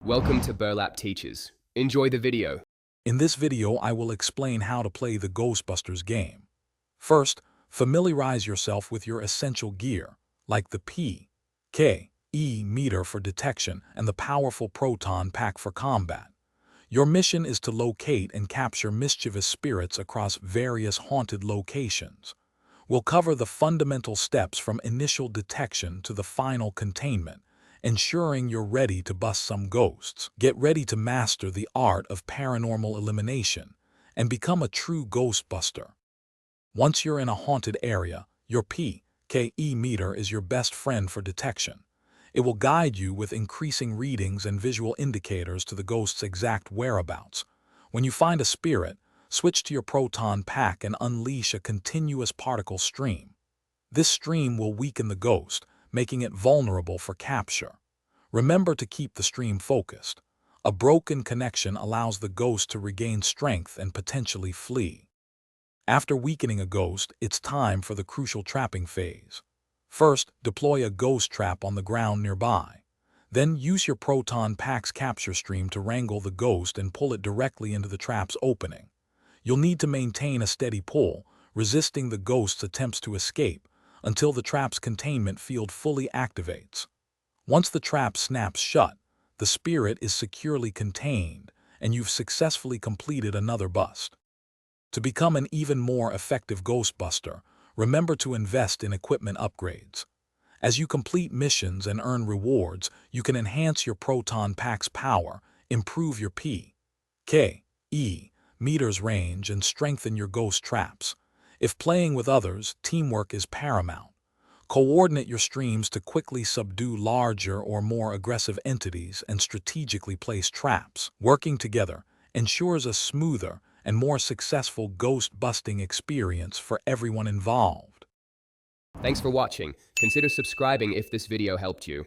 Welcome to Burlap Teachers. Enjoy the video. In this video, I will explain how to play the Ghostbusters game. First, familiarize yourself with your essential gear, like the P.K.E. meter for detection and the powerful Proton pack for combat. Your mission is to locate and capture mischievous spirits across various haunted locations. We'll cover the fundamental steps from initial detection to the final containment, ensuring you're ready to bust some ghosts. Get ready to master the art of paranormal elimination and become a true Ghostbuster. Once you're in a haunted area, your P.K.E. meter is your best friend for detection. It will guide you with increasing readings and visual indicators to the ghost's exact whereabouts. When you find a spirit, switch to your Proton pack and unleash a continuous particle stream. This stream will weaken the ghost, making it vulnerable for capture. Remember to keep the stream focused. A broken connection allows the ghost to regain strength and potentially flee. After weakening a ghost, it's time for the crucial trapping phase. First, deploy a ghost trap on the ground nearby. Then use your Proton pack's capture stream to wrangle the ghost and pull it directly into the trap's opening. You'll need to maintain a steady pull, resisting the ghost's attempts to escape, until the trap's containment field fully activates. Once the trap snaps shut, the spirit is securely contained, and you've successfully completed another bust. To become an even more effective Ghostbuster, remember to invest in equipment upgrades. As you complete missions and earn rewards, you can enhance your Proton pack's power, improve your P.K.E. meter's range, and strengthen your ghost traps. If playing with others, teamwork is paramount. Coordinate your streams to quickly subdue larger or more aggressive entities and strategically place traps. Working together ensures a smoother and more successful ghost-busting experience for everyone involved. Thanks for watching. Consider subscribing if this video helped you.